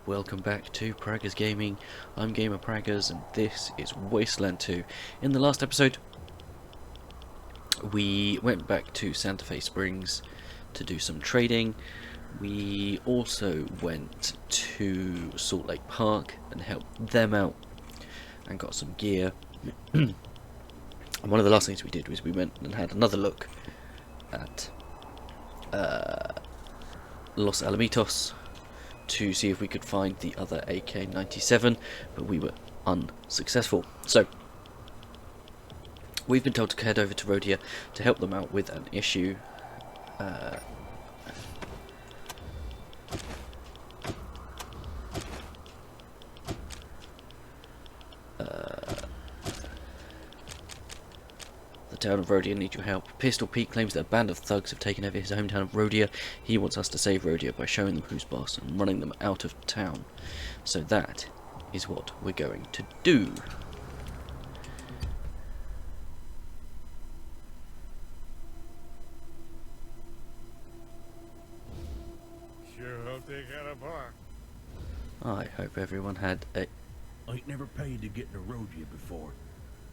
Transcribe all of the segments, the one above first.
welcome back to Praggers Gaming. I'm Gamer Praggers and this is Wasteland 2. In the last episode, we went back to Santa Fe Springs to do some trading. We also went to Salt Lake Park and helped them out and got some gear. And one of the last things we did was we went and had another look at Los Alamitos to see if we could find the other AK-97, but we were unsuccessful. So we've been told to head over to Rodia to help them out with an issue. The town of Rodia needs your help. Pistol Pete claims that a band of thugs have taken over his hometown of Rodia. He wants us to save Rodia by showing them who's boss and running them out of town. So that is what we're going to do. Sure hope they got a bar. I hope everyone had a... I ain't never paid to get in a Rodia before.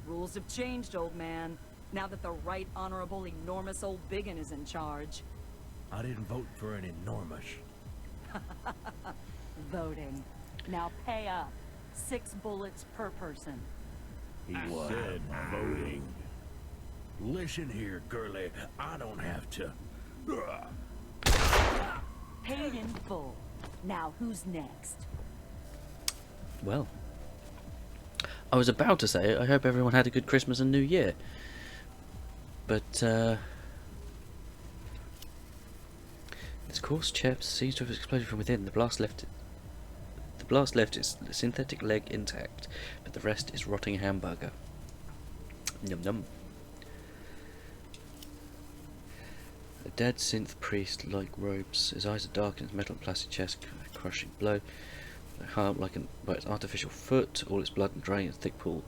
Rules have changed, old man. Now that the right honorable enormous old biggin is in charge. I didn't vote for an enormous. Voting. Now pay up. 6 bullets per person. He said voting. Listen here, girlie. I don't have to. Paid in full. Now who's next? Well, I was about to say, I hope everyone had a good Christmas and New Year. But, this course chest seems to have exploded from within. The blast left its synthetic leg intact, but the rest is rotting hamburger. Num num. A dead synth priest like robes. His eyes are dark and his metal and plastic chest a crushing blow. A heart like by its artificial foot, all its blood and draining a thick pool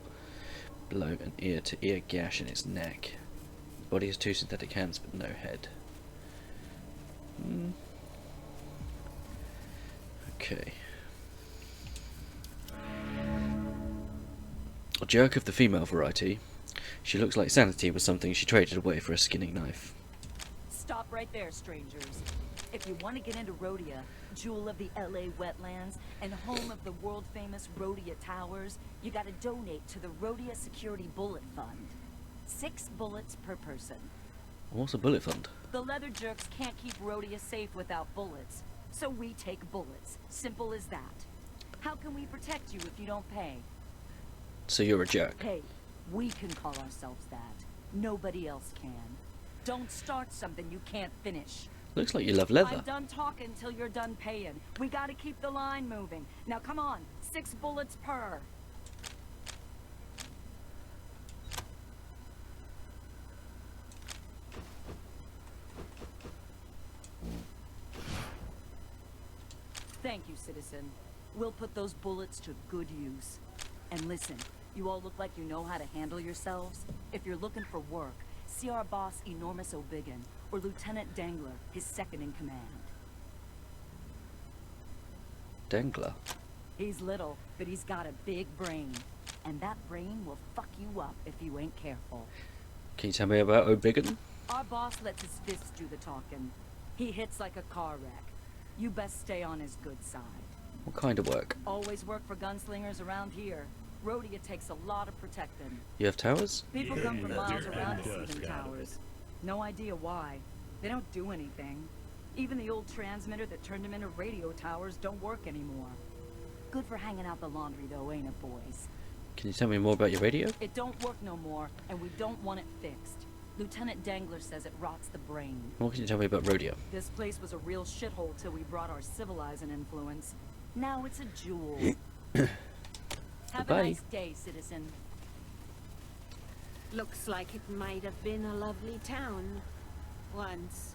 below an ear to ear gash in its neck. The body has 2 synthetic hands but no head. Okay. A jerk of the female variety. She looks like sanity was something she traded away for a skinning knife. Stop right there, strangers. If you want to get into Rodia, jewel of the LA wetlands and home of the world-famous Rodia Towers, you gotta donate to the Rodia Security Bullet Fund. 6 bullets per person. What's a bullet fund? The leather jerks can't keep Rodia safe without bullets, so we take bullets. Simple as that. How can we protect you if you don't pay? So you're a jerk. Hey, we can call ourselves that. Nobody else can. Don't start something you can't finish. Looks like you love leather. I'm done talking till you're done paying. We gotta keep the line moving. Now come on, 6 bullets per. Thank you, citizen. We'll put those bullets to good use. And listen, you all look like you know how to handle yourselves. If you're looking for work, see our boss Enormous O'Biggin, or Lieutenant Dangler, his second in command. Dangler? He's little, but he's got a big brain. And that brain will fuck you up if you ain't careful. Can you tell me about O'Biggin? Our boss lets his fists do the talking. He hits like a car wreck. You best stay on his good side. What kind of work? Always work for gunslingers around here. Rodia takes a lot of protecting. You have towers? People come from miles dirt around and to see dust them out of towers. No idea why. They don't do anything. Even the old transmitter that turned them into radio towers don't work anymore. Good for hanging out the laundry though, ain't it, boys? Can you tell me more about your radio? It don't work no more, and we don't want it fixed. Lieutenant Dangler says it rots the brain. What can you tell me about Rodia? This place was a real shithole till we brought our civilizing influence. Now it's a jewel. Have Goodbye. a nice day, citizen. Looks like it might have been a lovely town once.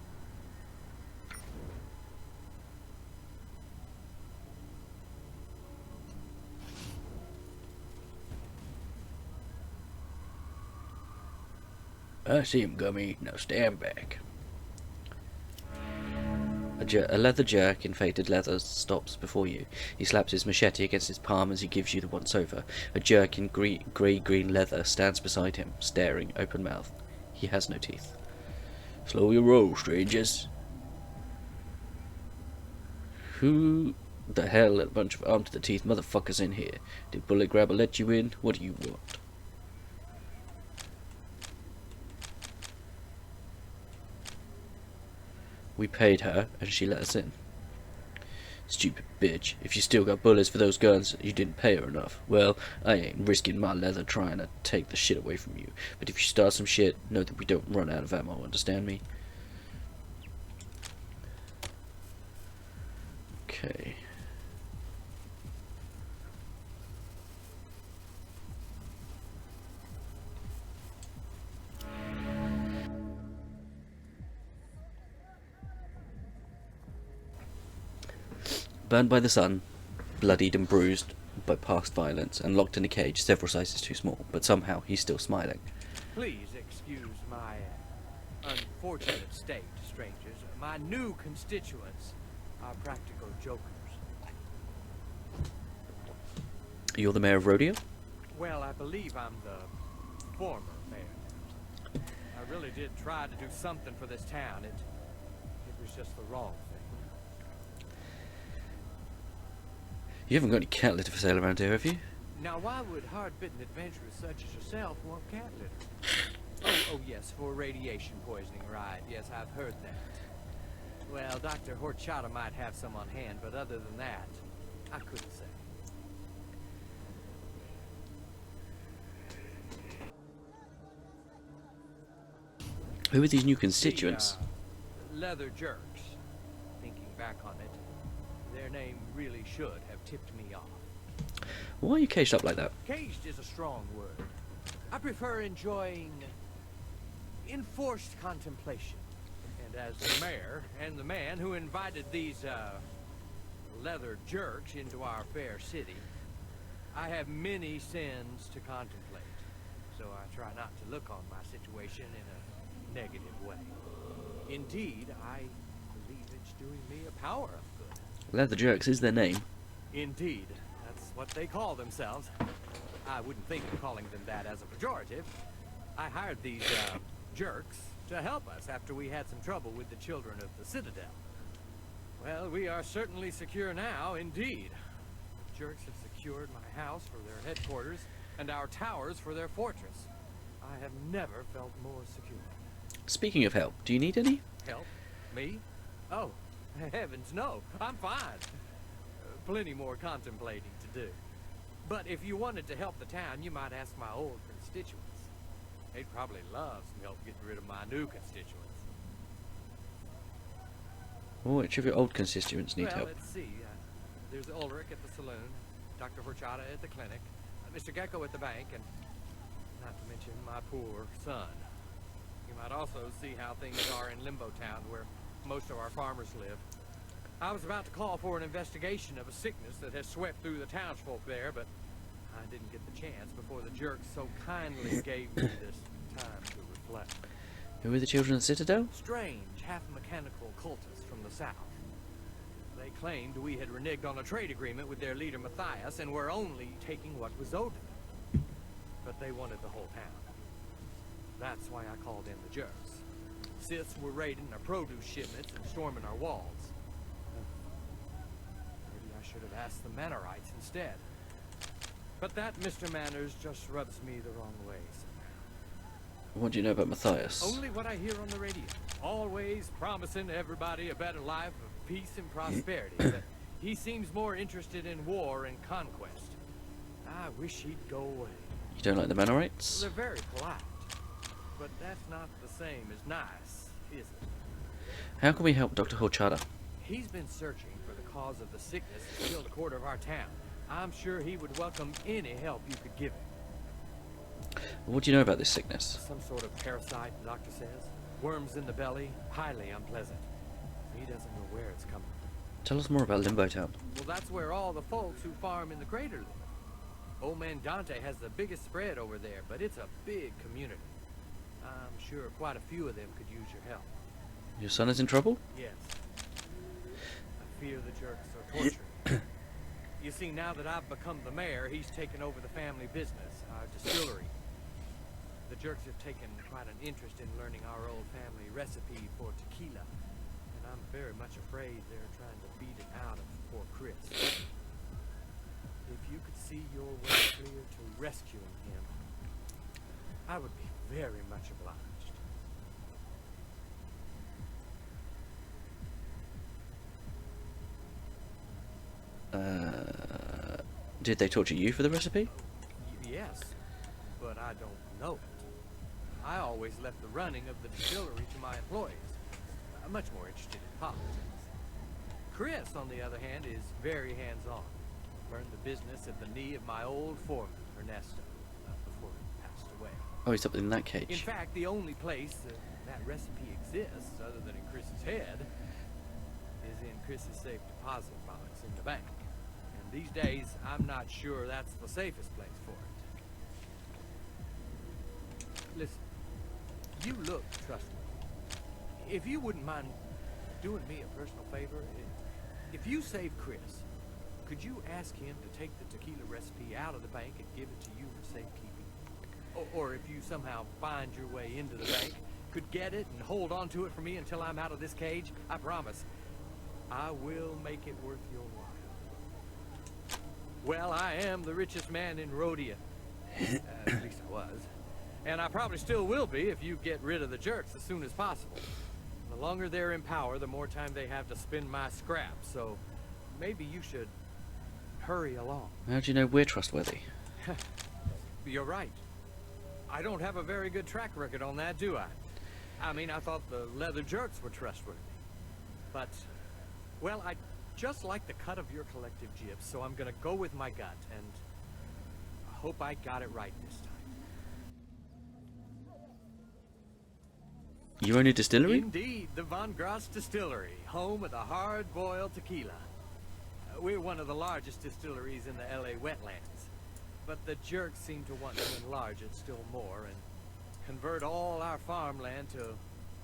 I see him, Gummy. Now stand back. A leather jerk in faded leather stops before you. He slaps his machete against his palm as he gives you the once-over. A jerk in grey-green leather stands beside him, staring, open-mouthed. He has no teeth. Slow your roll, strangers. Who the hell let a bunch of armed-to-the-teeth motherfuckers in here? Did Bullet Grabber let you in? What do you want? We paid her, and she let us in. Stupid bitch. If you still got bullets for those guns, you didn't pay her enough. Well, I ain't risking my leather trying to take the shit away from you. But if you start some shit, know that we don't run out of ammo, understand me? Okay. Burned by the sun, bloodied and bruised by past violence, and locked in a cage several sizes too small, but somehow he's still smiling. Please excuse my unfortunate state, strangers. My new constituents are practical jokers. You're the mayor of Rodia? Well, I believe I'm the former mayor. I really did try to do something for this town. It was just the wrong thing. You haven't got any cat litter for sale around here, have you? Now, why would hard-bitten adventurers such as yourself want cat litter? Oh, yes, for radiation poisoning, right. Yes, I've heard that. Well, Dr. Horchata might have some on hand, but other than that, I couldn't say. Who are these new constituents? The, leather jerks. Thinking back on it, their name really should have tipped me off. Why are you caged up like that? Caged is a strong word. I prefer enjoying enforced contemplation. And as the mayor and the man who invited these, leather jerks into our fair city, I have many sins to contemplate. So I try not to look on my situation in a negative way. Indeed, I believe it's doing me a power of good. Leather Jerks is their name. Indeed. That's what they call themselves. I wouldn't think of calling them that as a pejorative. I hired these, jerks to help us after we had some trouble with the children of the Citadel. Well, we are certainly secure now, indeed. The jerks have secured my house for their headquarters and our towers for their fortress. I have never felt more secure. Speaking of help, do you need any? Help? Me? Oh, heavens no. I'm fine. Plenty more contemplating to do. But if you wanted to help the town, you might ask my old constituents. They'd probably love some help getting rid of my new constituents. Oh, which of your old constituents need well, help? Let's see. There's Ulrich at the saloon, Dr. Horchata at the clinic, Mr. Gecko at the bank, and not to mention my poor son. You might also see how things are in Limbo Town, where most of our farmers live. I was about to call for an investigation of a sickness that has swept through the townsfolk there, but I didn't get the chance before the jerks so kindly gave me this time to reflect. Who are the children of the Citadel? Strange, half-mechanical cultists from the south. They claimed we had reneged on a trade agreement with their leader Matthias and were only taking what was owed to them. But they wanted the whole town. That's why I called in the jerks. Siths were raiding our produce shipments and storming our walls. Maybe I should have asked the Mannerites instead. But that Mr. Manners just rubs me the wrong way somehow. What do you know about Matthias? Only what I hear on the radio. Always promising everybody a better life of peace and prosperity. But he seems more interested in war and conquest. I wish he'd go away. You don't like the Mannerites? They're very polite. But that's not the same as nice, is it? How can we help Dr. Horchata? He's been searching for the cause of the sickness that killed a quarter of our town. I'm sure he would welcome any help you could give him. What do you know about this sickness? Some sort of parasite, the doctor says. Worms in the belly, highly unpleasant. He doesn't know where it's coming from. Tell us more about Limbo Town. Well, that's where all the folks who farm in the crater live. Old man Dante has the biggest spread over there, but it's a big community. I'm sure quite a few of them could use your help. Your son is in trouble? Yes. fear the jerks are torturing. You see, now that I've become the mayor, he's taken over the family business, our distillery. The jerks have taken quite an interest in learning our old family recipe for tequila, and I'm very much afraid they're trying to beat it out of poor Chris. If you could see your way clear to rescuing him, I would be very much obliged. Did they torture you for the recipe? Yes, but I don't know it. I always left the running of the distillery to my employees. I'm much more interested in politics. Chris, on the other hand, is very hands-on. Learned the business at the knee of my old foreman, Ernesto, before he passed away. Oh, he's up in that In cage. fact, the only place that recipe exists, other than in Chris's head, is in Chris's safe deposit box in the bank. And these days, I'm not sure that's the safest place for it. Listen, you look trustworthy. If you wouldn't mind doing me a personal favor, if you save Chris, could you ask him to take the tequila recipe out of the bank and give it to you for safekeeping? Or if you somehow find your way into the bank, could get it and hold on to it for me until I'm out of this cage, I promise, I will make it worth your while. Well, I am the richest man in Rodia. At least I was. And I probably still will be if you get rid of the jerks as soon as possible. The longer they're in power, the more time they have to spin my scrap, so maybe you should hurry along. How do you know we're trustworthy? You're right. I don't have a very good track record on that, do I? I mean, I thought the leather jerks were trustworthy. But, well, I just like the cut of your collective jibs, so I'm gonna go with my gut, and I hope I got it right this time. You own a distillery? Indeed, the Von Gras Distillery, home of the hard-boiled tequila. We're one of the largest distilleries in the LA wetlands, but the jerks seem to want to enlarge it still more and convert all our farmland to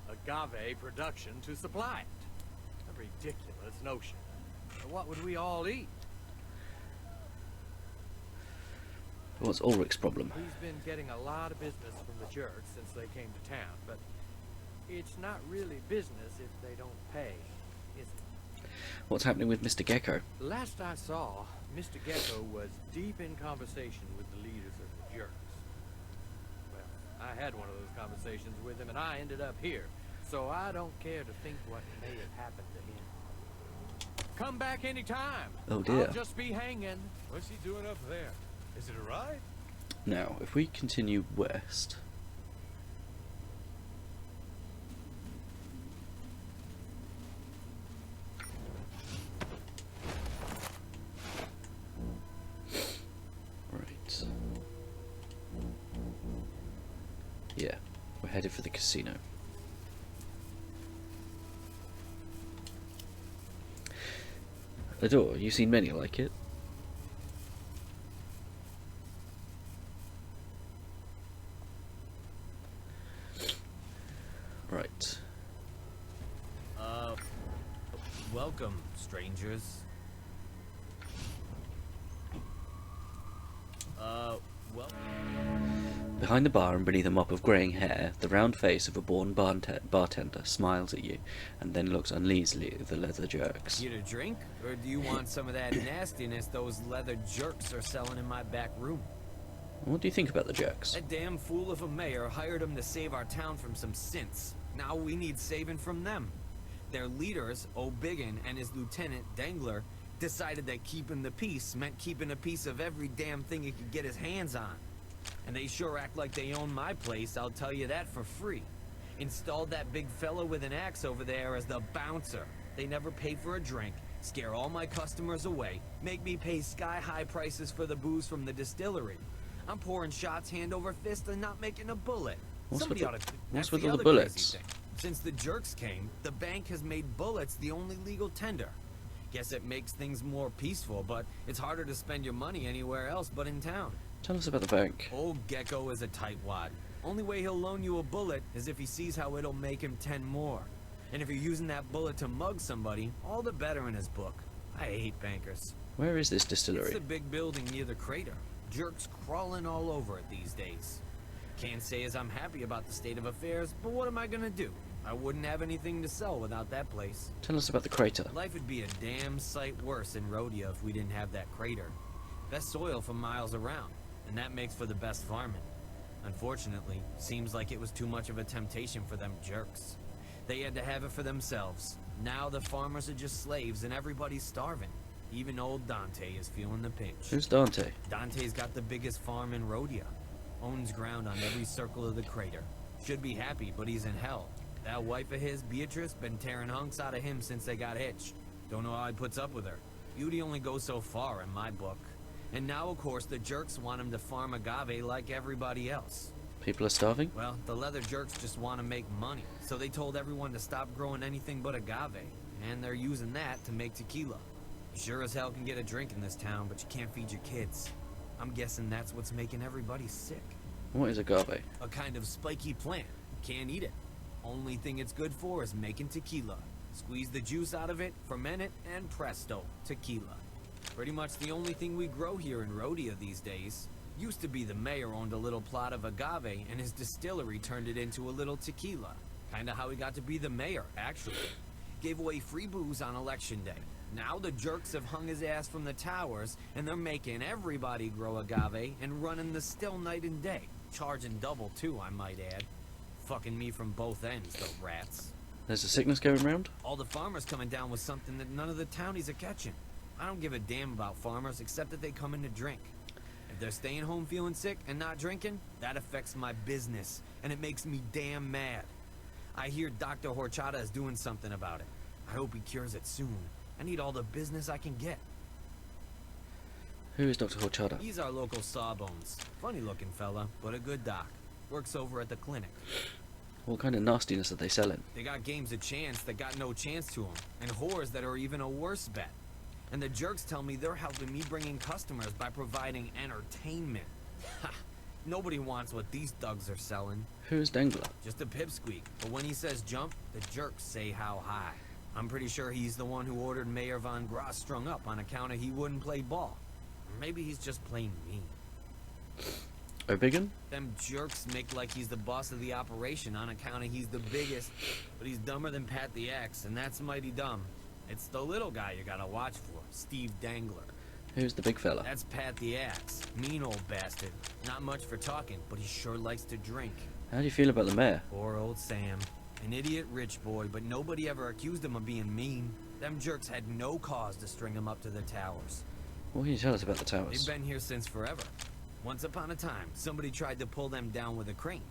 agave production to supply it. A ridiculous notion. What would we all eat? What's Ulrich's problem? He's been getting a lot of business from the jerks since they came to town, but it's not really business if they don't pay, is it? What's happening with Mr. Gecko? Last I saw, Mr. Gecko was deep in conversation with the leaders of the jerks. Well, I had one of those conversations with him and I ended up here, so I don't care to think what may have happened to him. Come back anytime. Oh dear. I'll just be hanging. What's he doing up there? Is it a ride? Now, if we continue west... Right. Yeah, we're headed for the casino. Adore, you've seen many like it. Right. Welcome, strangers. Well... Behind the bar and beneath a mop of greying hair, the round face of a born bartender smiles at you, and then looks uneasily at the leather jerks. Here to drink? Or do you want some of that nastiness those leather jerks are selling in my back room? What do you think about the jerks? That damn fool of a mayor hired them to save our town from some synths. Now we need saving from them. Their leaders, O'Biggin and his lieutenant, Dangler, decided that keeping the peace meant keeping a piece of every damn thing he could get his hands on. And they sure act like they own my place, I'll tell you that for free. Installed that big fella with an axe over there as the bouncer. They never pay for a drink, scare all my customers away, make me pay sky-high prices for the booze from the distillery. I'm pouring shots hand over fist and not making a bullet. What's Somebody with ought to... what's That's with the all the other crazy bullets? thing. Since the jerks came, the bank has made bullets the only legal tender. Guess it makes things more peaceful, but it's harder to spend your money anywhere else but in town. Tell us about the bank. Old Gecko is a tightwad. Only way he'll loan you a bullet is if he sees how it'll make him 10 more. And if you're using that bullet to mug somebody, all the better in his book. I hate bankers. Where is this It's distillery? the big building near the crater. Jerks crawling all over it these days. Can't say as I'm happy about the state of affairs, but what am I gonna do? I wouldn't have anything to sell without that place. Tell us about the crater. Life would be a damn sight worse in Rodia if we didn't have that crater. Best soil for miles around, and that makes for the best farming. Unfortunately, seems like it was too much of a temptation for them jerks. They had to have it for themselves. Now the farmers are just slaves and everybody's starving. Even old Dante is feeling the pinch. Who's Dante? Dante's got the biggest farm in Rodia. Owns ground on every circle of the crater. Should be happy, but he's in hell. That wife of his, Beatrice, been tearing hunks out of him since they got hitched. Don't know how he puts up with her. Beauty only goes so far in my book. And now, of course, the jerks want him to farm agave like everybody else. People are starving? Well, the leather jerks just want to make money, so they told everyone to stop growing anything but agave, and they're using that to make tequila. You sure as hell can get a drink in this town, but you can't feed your kids. I'm guessing that's what's making everybody sick. What is agave? A kind of spiky plant. Can't eat it. Only thing it's good for is making tequila. Squeeze the juice out of it, ferment it, and presto, tequila. Pretty much the only thing we grow here in Rodia these days. Used to be the mayor owned a little plot of agave, and his distillery turned it into a little tequila. Kinda how he got to be the mayor, actually. Gave away free booze on election day. Now the jerks have hung his ass from the towers, and they're making everybody grow agave and running the still night and day. Charging double, too, I might add. Fucking me from both ends, the rats. There's a sickness going round? All the farmers coming down with something that none of the townies are catching. I don't give a damn about farmers except that they come in to drink. If they're staying home feeling sick and not drinking, that affects my business, and it makes me damn mad. I hear Dr. Horchata is doing something about it. I hope he cures it soon. I need all the business I can get. Who is Dr. Horchata? He's our local sawbones. Funny looking fella, but a good doc. Works over at the clinic. What kind of nastiness are they selling? They got games of chance that got no chance to them, and whores that are even a worse bet. And the jerks tell me they're helping me bring in customers by providing entertainment. Ha! Nobody wants what these thugs are selling. Who's Dangler? Just a pipsqueak, but when he says jump, the jerks say how high. I'm pretty sure he's the one who ordered Mayor Von Gross strung up on account of he wouldn't play ball. Or maybe he's just plain mean. O'Biggin? Them jerks make like he's the boss of the operation on account of he's the biggest, but he's dumber than Pat the Axe, and that's mighty dumb. It's the little guy you gotta watch for, Steve Dangler. Who's the big fella? That's Pat the Axe, mean old bastard. Not much for talking, but he sure likes to drink. How do you feel about the mayor? Poor old Sam. An idiot rich boy, but nobody ever accused him of being mean. Them jerks had no cause to string him up to the towers. What can you tell us about the towers? They've been here since forever. Once upon a time, somebody tried to pull them down with a crane.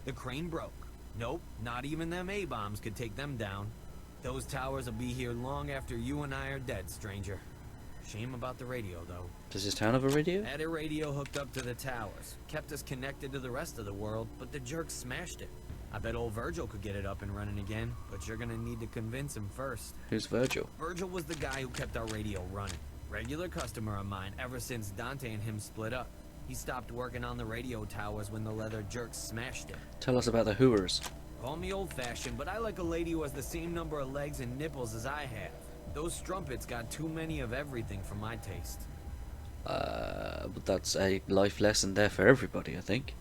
The crane broke. Nope, not even them A-bombs could take them down. Those towers will be here long after you and I are dead, stranger. Shame about the radio, though. Does this town have a radio? Had a radio hooked up to the towers. Kept us connected to the rest of the world, but the jerks smashed it. I bet old Virgil could get it up and running again, but you're gonna need to convince him first. Who's Virgil? Virgil was the guy who kept our radio running. Regular customer of mine ever since Dante and him split up. He stopped working on the radio towers when the leather jerks smashed it. Tell us about the Hooers. Call me old-fashioned, but I like a lady who has the same number of legs and nipples as I have. Those strumpets got too many of everything for my taste. But that's a life lesson there for everybody, I think.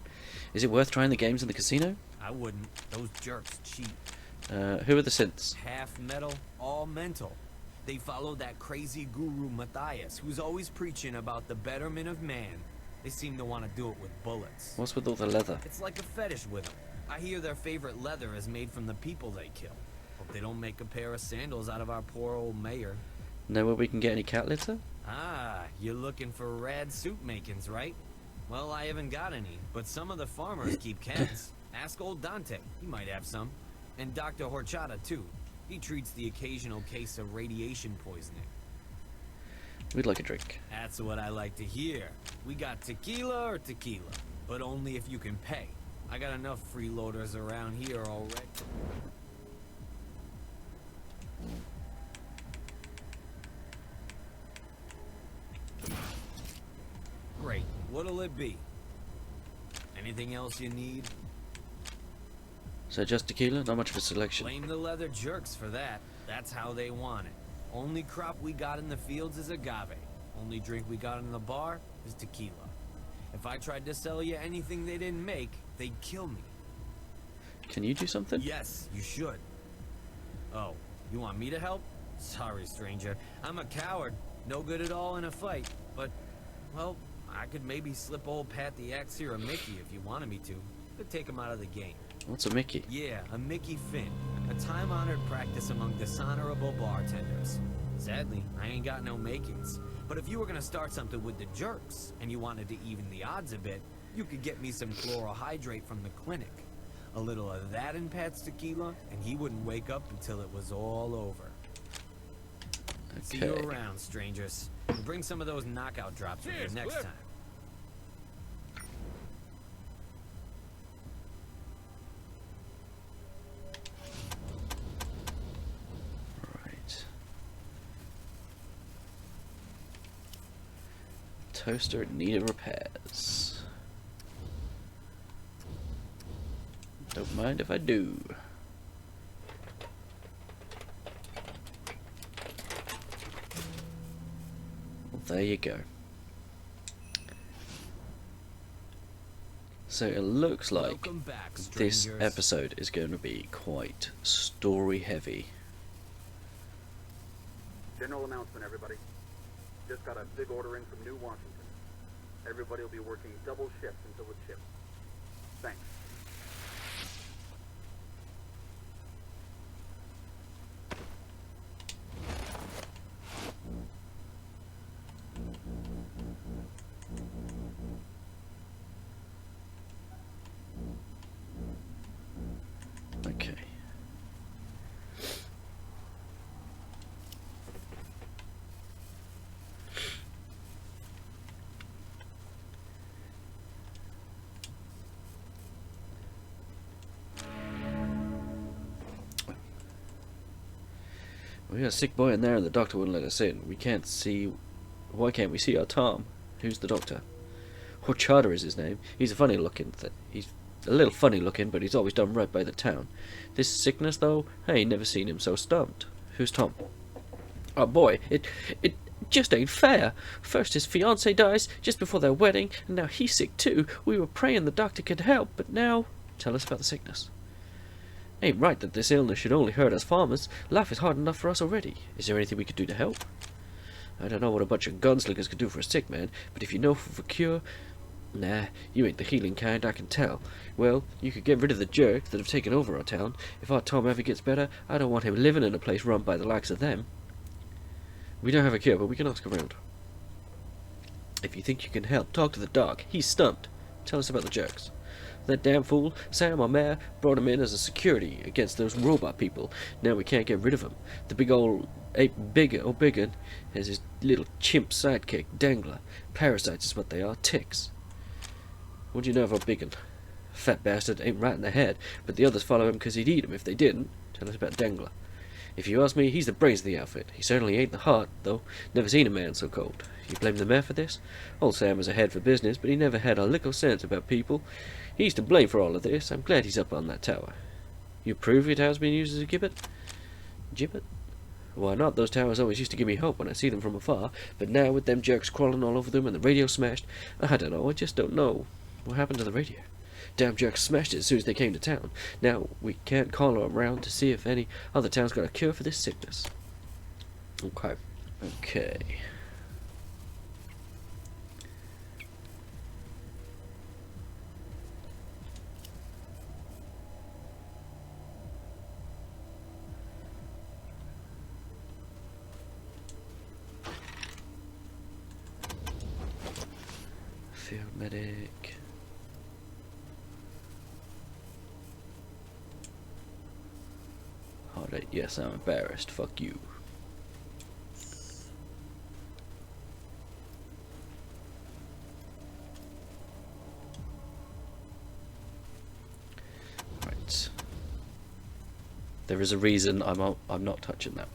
Is it worth trying the games in the casino? I wouldn't. Those jerks cheat. Who are the synths? Half metal, all mental. They follow that crazy guru Matthias, who's always preaching about the betterment of man. They seem to want to do it with bullets. What's with all the leather? It's like a fetish with them. I hear their favorite leather is made from the people they kill. Hope they don't make a pair of sandals out of our poor old mayor. Know where we can get any cat litter? Ah, you're looking for rad suit makings, right? Well, I haven't got any, but some of the farmers keep cats. Ask old Dante, he might have some. And Dr. Horchata, too. He treats the occasional case of radiation poisoning. We'd like a drink. That's what I like to hear. We got tequila or tequila, but only if you can pay. I got enough freeloaders around here already. Great. What'll it be? Anything else you need? So just tequila? Not much of a selection. Blame the leather jerks for that. That's how they want it. Only crop we got in the fields is agave. Only drink we got in the bar is tequila. If I tried to sell you anything they didn't make, they'd kill me. Can you do something? Yes, you should. Oh, you want me to help? Sorry, stranger. I'm a coward. No good at all in a fight. But, well, I could maybe slip old Pat the Axe here a Mickey if you wanted me to. Could take him out of the game. What's a Mickey? Yeah, a Mickey Finn. A time-honored practice among dishonorable bartenders. Sadly, I ain't got no makings. But if you were gonna start something with the jerks, and you wanted to even the odds a bit, you could get me some chlorohydrate from the clinic. A little of that in Pat's tequila, and he wouldn't wake up until it was all over. Okay. See you around, strangers. And bring some of those knockout drops with you Cheers, next Cliff. time. Right. Toaster needed repairs. Don't mind if I do. Well, there you go. So it looks like Welcome back, this strangers. episode is going to be quite story heavy. General announcement, everybody. Just got a big order in from New Washington. Everybody will be working double shifts until it's shipped. Thanks. Okay. We got a sick boy in there and the doctor wouldn't let us in. We can't see... Why can't we see our Tom? Who's the doctor? Horchata is his name. He's a funny looking he's a little funny looking, but he's always done right by the town. This sickness though, I ain't never seen him so stumped. Who's Tom? Oh boy, it just ain't fair. First his fiancée dies just before their wedding, and now he's sick too. We were praying the doctor could help, but now... Tell us about the sickness. Ain't right that this illness should only hurt us farmers. Life is hard enough for us already. Is there anything we could do to help? I don't know what a bunch of gunslingers could do for a sick man, but if you know of a cure... Nah, you ain't the healing kind, I can tell. Well, you could get rid of the jerks that have taken over our town. If our Tom ever gets better, I don't want him living in a place run by the likes of them. We don't have a cure, but we can ask around. If you think you can help, talk to the doc. He's stumped. Tell us about the jerks. That damn fool, Sam, our mayor, brought him in as a security against those robot people. Now we can't get rid of him. The big old ape O'Biggin has his little chimp sidekick, Dangler. Parasites is what they are, ticks. What do you know of O'Biggin? Fat bastard ain't right in the head, but the others follow him because he'd eat him if they didn't. Tell us about Dangler. If you ask me, he's the brains of the outfit. He certainly ain't the heart, though. Never seen a man so cold. You blame the mayor for this? Old Sam was a head for business, but he never had a lick of sense about people. He's to blame for all of this. I'm glad he's up on that tower. You approve your tower's being used as a gibbet? Gibbet? Why not? Those towers always used to give me hope when I see them from afar, but now with them jerks crawling all over them and the radio smashed, I don't know, I just don't know. What happened to the radio? Damn jerks smashed it as soon as they came to town. Now, we can't call around to see if any other town's got a cure for this sickness. Okay. Okay. Field medic. Alright, yes, I'm embarrassed. Fuck you. Right. There is a reason I'm not touching that.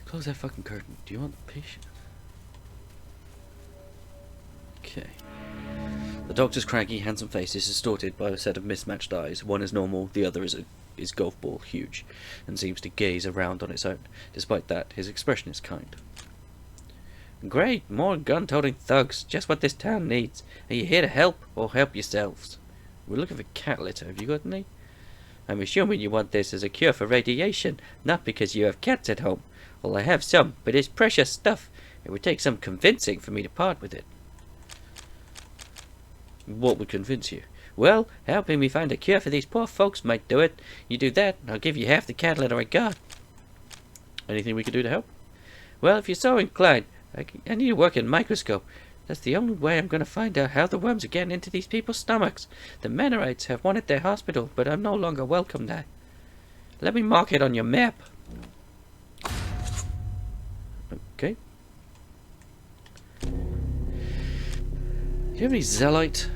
Close that fucking curtain. Do you want the patient? Okay. The doctor's craggy, handsome face is distorted by a set of mismatched eyes. One is normal, the other is golf ball huge, and seems to gaze around on its own. Despite that, his expression is kind. Great, more gun-toting thugs, just what this town needs. Are you here to help, or help yourselves? We're looking for cat litter, have you got any? I'm assuming you want this as a cure for radiation, not because you have cats at home. Well, I have some, but it's precious stuff. It would take some convincing for me to part with it. What would convince you? Well, helping me find a cure for these poor folks might do it. You do that, and I'll give you half the cat litter I got. Anything we can do to help? Well, if you're so inclined, I need to work in microscope. That's the only way I'm going to find out how the worms are getting into these people's stomachs. The Mennonites have one at their hospital, but I'm no longer welcome there. Let me mark it on your map. Okay. Do you have any Zeolite?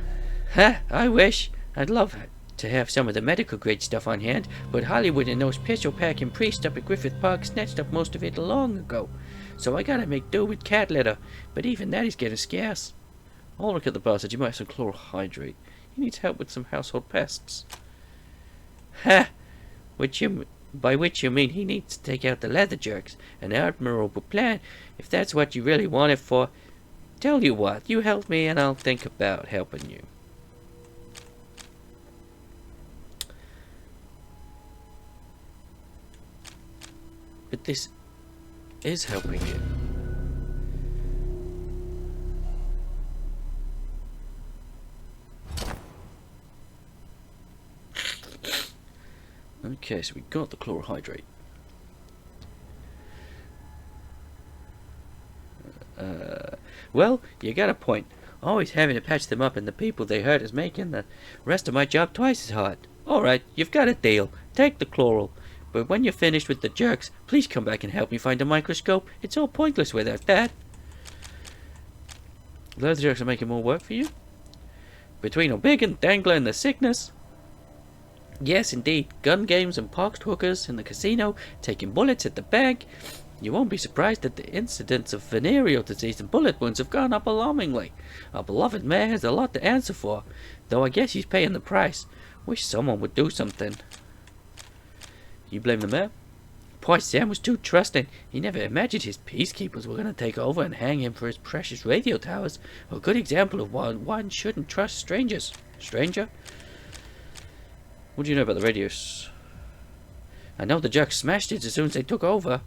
Ha! I wish. I'd love to have some of the medical grade stuff on hand, but Hollywood and those pistol-packing priests up at Griffith Park snatched up most of it long ago. So I gotta make do with cat litter, but even that is getting scarce. I'll look at the bastard. You might have some chlorohydrate. He needs help with some household pests. Ha! By which you mean he needs to take out the leather jerks. An admirable plan, if that's what you really want it for. Tell you what, you help me and I'll think about helping you. But this is helping you. Okay, so we got the chlorohydrate. Well, you got a point. Always having to patch them up and the people they hurt is making the rest of my job twice as hard. Alright, you've got a deal. Take the chloral. But when you're finished with the jerks, please come back and help me find a microscope. It's all pointless without that. Leather jerks are making more work for you? Between O'Biggin, Dangler, and the sickness? Yes, indeed. Gun games and parked hookers in the casino, taking bullets at the bank. You won't be surprised that the incidence of venereal disease and bullet wounds have gone up alarmingly. Our beloved mayor has a lot to answer for, though I guess he's paying the price. Wish someone would do something. You blame the mayor? Poor Sam was too trusting. He never imagined his peacekeepers were going to take over and hang him for his precious radio towers. A good example of why one shouldn't trust strangers. Stranger? What do you know about the radios? I know the jerks smashed it as soon as they took over.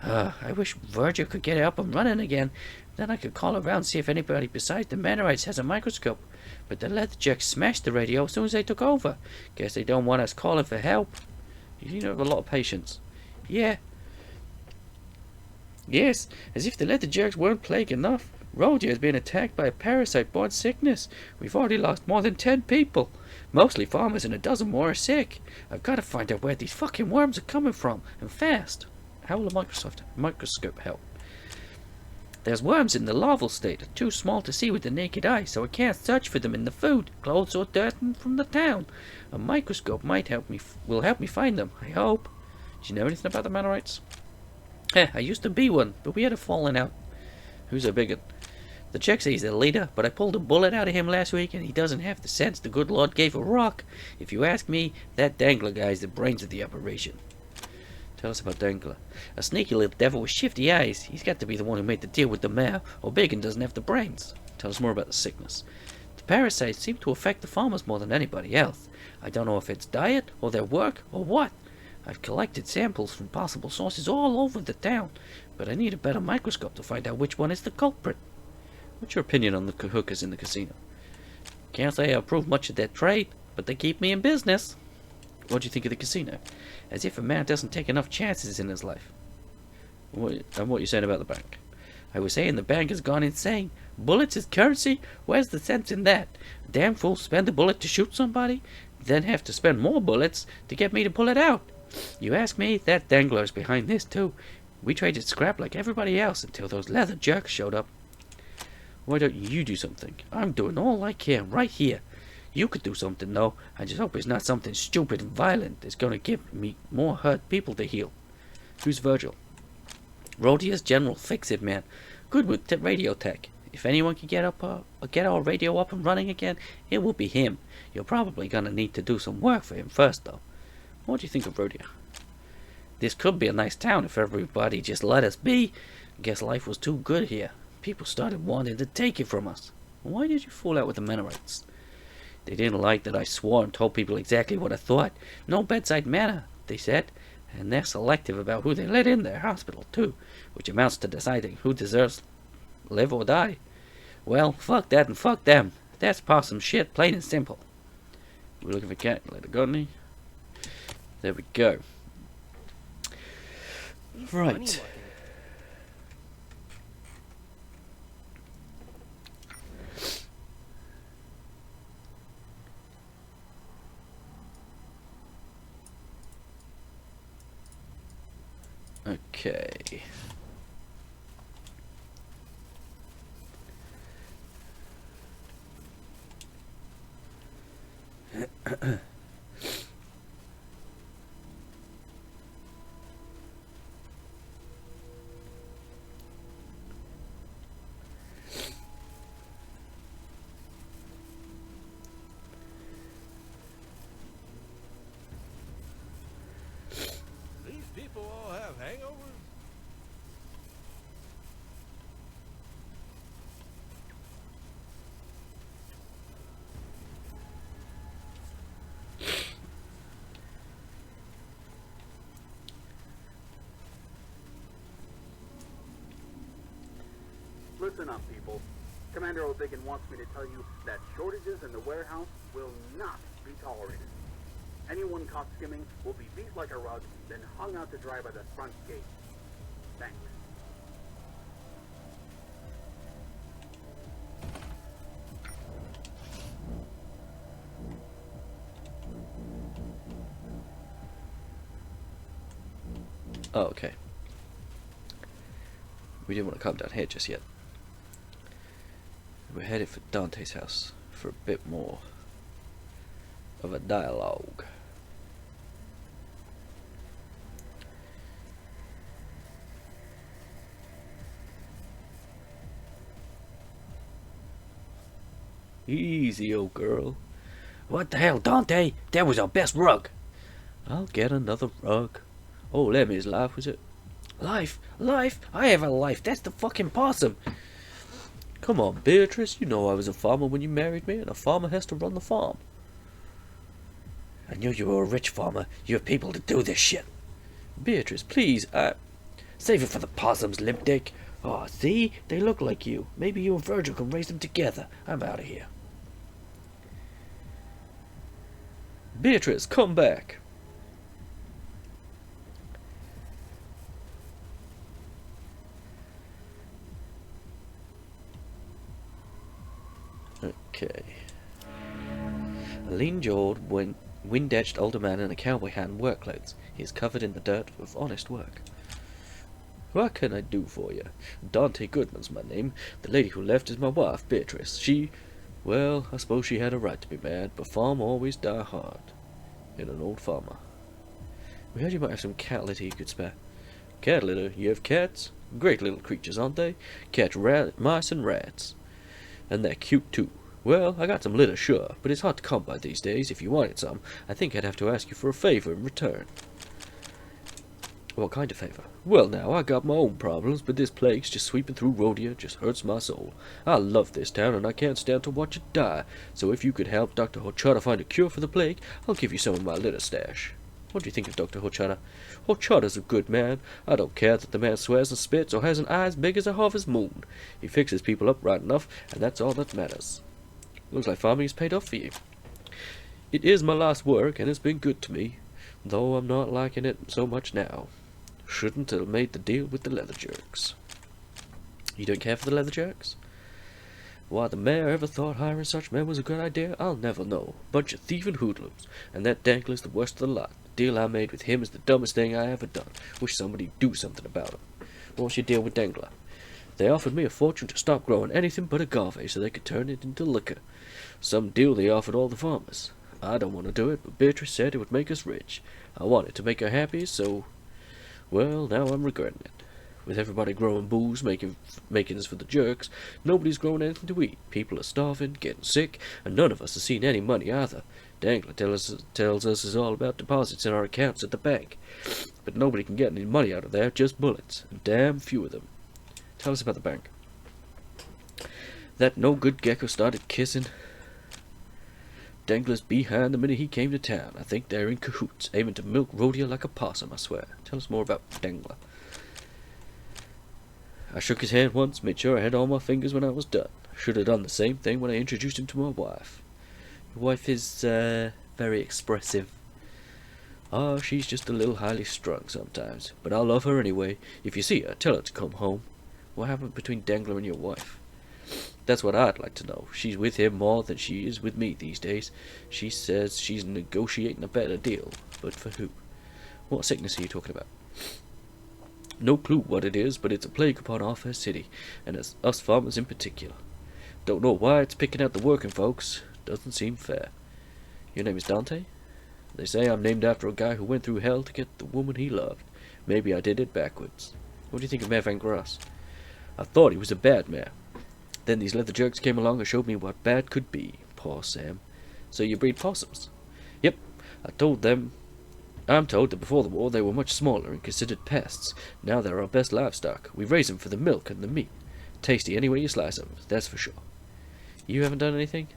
I wish Virgil could get it up and running again. Then I could call around and see if anybody besides the Mennonites has a microscope. But the leather jerks smashed the radio as soon as they took over. Guess they don't want us calling for help. You have a lot of patience. Yeah. Yes, as if the leather jerks weren't plague enough. Rodia has been attacked by a parasite-borne sickness. We've already lost more than 10 people. Mostly farmers and a dozen more are sick. I've got to find out where these fucking worms are coming from, and fast. How will a microscope help? There's worms in the larval state, too small to see with the naked eye, so I can't search for them in the food, clothes, or dirt from the town. A microscope might will help me find them, I hope. Do you know anything about the Mennonites? I used to be one, but we had a falling out. Who's O'Biggin? The check says he's the leader, but I pulled a bullet out of him last week, and he doesn't have the sense the good Lord gave a rock. If you ask me, that Dangler guy's the brains of the operation. Tell us about Dangler. A sneaky little devil with shifty eyes. He's got to be the one who made the deal with the mayor. O'Biggin doesn't have the brains. Tell us more about the sickness. The parasites seem to affect the farmers more than anybody else. I don't know if it's diet, or their work, or what. I've collected samples from possible sources all over the town, but I need a better microscope to find out which one is the culprit. What's your opinion on the hookers in the casino? Can't say I approve much of their trade, but they keep me in business. What do you think of the casino? As if a man doesn't take enough chances in his life. And what are you saying about the bank? I was saying the bank has gone insane. Bullets is currency? Where's the sense in that? Damn fools spend a bullet to shoot somebody, then have to spend more bullets to get me to pull it out. You ask me, that Dangler's behind this too. We traded scrap like everybody else until those leather jerks showed up. Why don't you do something? I'm doing all I can right here. You could do something, though. I just hope it's not something stupid and violent that's going to give me more hurt people to heal. Who's Virgil? Rodia's general fix-it man. Good with radio tech. If anyone can get our radio up and running again, it will be him. You're probably gonna need to do some work for him first, though. What do you think of Rodia? This could be a nice town if everybody just let us be. Guess life was too good here. People started wanting to take it from us. Why did you fall out with the Mennonites? They didn't like that I swore and told people exactly what I thought. No bedside manner, they said. And they're selective about who they let in their hospital, too. Which amounts to deciding who deserves live or die. Well, fuck that and fuck them. That's possum shit, plain and simple. We're looking for calculator, got any? There we go. Right. Okay. These people all have hangovers? Listen up, people. Commander O'Biggin wants me to tell you that shortages in the warehouse will not be tolerated. Anyone caught skimming will be beat like a rug, then hung out to dry by the front gate. Thanks. Oh, okay. We didn't want to come down here just yet. We're headed for Dante's house for a bit more of a dialogue. Easy, old girl. What the hell, Dante? That was our best rug. I'll get another rug. Oh, Lemmy's life, was it? Life? Life? I have a life. That's the fucking possum. Come on, Beatrice. You know I was a farmer when you married me, and a farmer has to run the farm. I knew you were a rich farmer. You have people to do this shit. Beatrice, please, save it for the possums, limp dick. Oh, see? They look like you. Maybe you and Virgil can raise them together. I'm out of here. Beatrice, come back. Okay. A lean-jawed, wind-edged older man in a cowboy hat and work clothes. He is covered in the dirt of honest work. What can I do for you? Dante Goodman's my name. The lady who left is my wife, Beatrice. Well, I suppose she had a right to be mad, but farm always die hard. In an old farmer. We heard you might have some cat litter you could spare. Cat litter? You have cats? Great little creatures, aren't they? Catch mice and rats. And they're cute too. Well, I got some litter, sure, but it's hard to come by these days. If you wanted some, I think I'd have to ask you for a favor in return. What kind of favor? Well now, I got my own problems, but this plague's just sweeping through Rodia just hurts my soul. I love this town, and I can't stand to watch it die, so if you could help Dr. Horchata find a cure for the plague, I'll give you some of my litter stash. What do you think of Dr. Horchata? Horchata's a good man. I don't care that the man swears and spits or has an eye as big as a harvest moon. He fixes people up right enough, and that's all that matters. Looks like farming is paid off for you. It is my last work, and it's been good to me, though I'm not liking it so much now. Shouldn't have made the deal with the leather jerks. You don't care for the leather jerks? Why the mayor ever thought hiring such men was a good idea, I'll never know. Bunch of thieving hoodlums, and that Dangler's the worst of the lot. The deal I made with him is the dumbest thing I ever done. Wish somebody'd do something about him. What's your deal with Dangler? They offered me a fortune to stop growing anything but agave so they could turn it into liquor. Some deal they offered all the farmers. I don't want to do it, but Beatrice said it would make us rich. I wanted to make her happy, so... Well, now I'm regretting it. With everybody growing booze, makings for the jerks, nobody's growing anything to eat. People are starving, getting sick, and none of us have seen any money either. Dangler tells us it's all about deposits in our accounts at the bank. But nobody can get any money out of there, just bullets, and damn few of them. Tell us about the bank. That no-good gecko started kissing Dangler's behind the minute he came to town. I think they're in cahoots, aiming to milk Rodia like a possum, I swear. Tell us more about Dangler. I shook his hand once, made sure I had all my fingers when I was done. I should have done the same thing when I introduced him to my wife. Your wife is, very expressive. Oh, she's just a little highly strung sometimes, but I love her anyway. If you see her, tell her to come home. What happened between Dangler and your wife? That's what I'd like to know. She's with him more than she is with me these days. She says she's negotiating a better deal, but for who? What sickness are you talking about? No clue what it is, but it's a plague upon our fair city, and us farmers in particular. Don't know why it's picking out the working folks. Doesn't seem fair. Your name is Dante? They say I'm named after a guy who went through hell to get the woman he loved. Maybe I did it backwards. What do you think of Mayor Van Grass? I thought he was a bad mayor. Then these leather jerks came along and showed me what bad could be. Poor Sam. So you breed possums? Yep. I'm told that before the war they were much smaller and considered pests. Now they're our best livestock. We raise them for the milk and the meat. Tasty any way you slice them, that's for sure. You haven't done anything?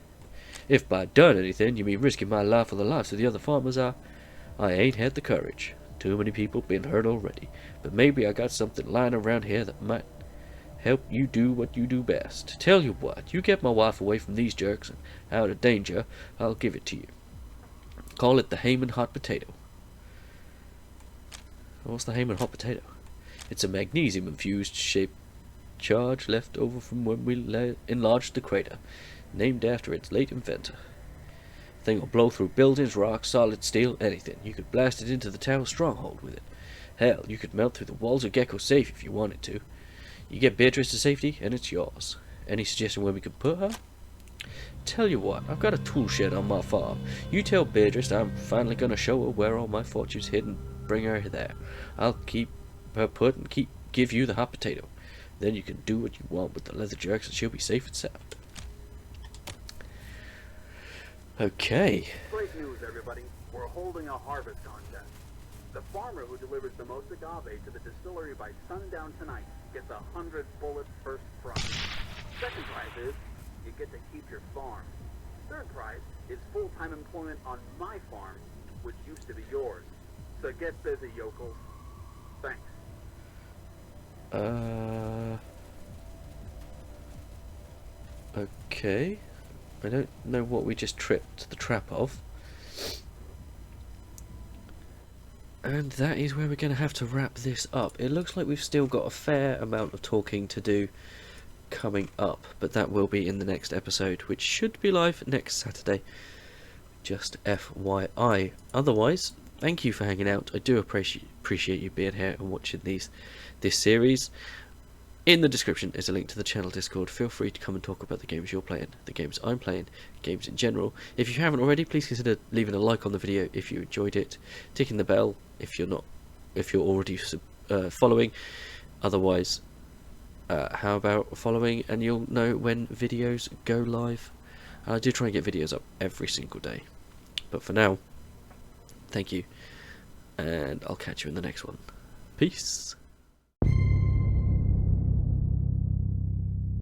If by done anything you mean risking my life or the lives of the other farmers, I ain't had the courage. Too many people been hurt already. But maybe I got something lying around here that might help you do what you do best. Tell you what, you get my wife away from these jerks and out of danger, I'll give it to you. Call it the Heyman Hot Potato. What's the Heyman Hot Potato? It's a magnesium-infused shaped charge left over from when we enlarged the crater, named after its late inventor. The thing will blow through buildings, rocks, solid steel, anything. You could blast it into the tower stronghold with it. Hell, you could melt through the walls of Gecko's safe if you wanted to. You get Beatrice to safety, and it's yours. Any suggestion where we could put her? Tell you what, I've got a tool shed on my farm. You tell Beatrice I'm finally going to show her where all my fortune's hidden. Bring her there. I'll keep her put and give you the hot potato. Then you can do what you want with the leather jerks and she'll be safe and sound. Okay. Great news, everybody. We're holding a harvest contest. The farmer who delivers the most agave to the distillery by sundown tonight gets 100 bullets first prize. Second prize is you get to keep your farm. Third prize is full-time employment on my farm, which used to be yours. So get busy, yokels. Thanks. Okay. I don't know what we just tripped the trap of. And that is where we're going to have to wrap this up. It looks like we've still got a fair amount of talking to do coming up, but that will be in the next episode, which should be live next Saturday. Just FYI. Otherwise, thank you for hanging out. I do appreciate you being here and watching this series. In the description is a link to the channel Discord. Feel free to come and talk about the games you're playing, the games I'm playing, games in general. If you haven't already, please consider leaving a like on the video if you enjoyed it, ticking the bell if you're already following. Otherwise, how about following and you'll know when videos go live. I do try and get videos up every single day. But for now, thank you, and I'll catch you in the next one. Peace.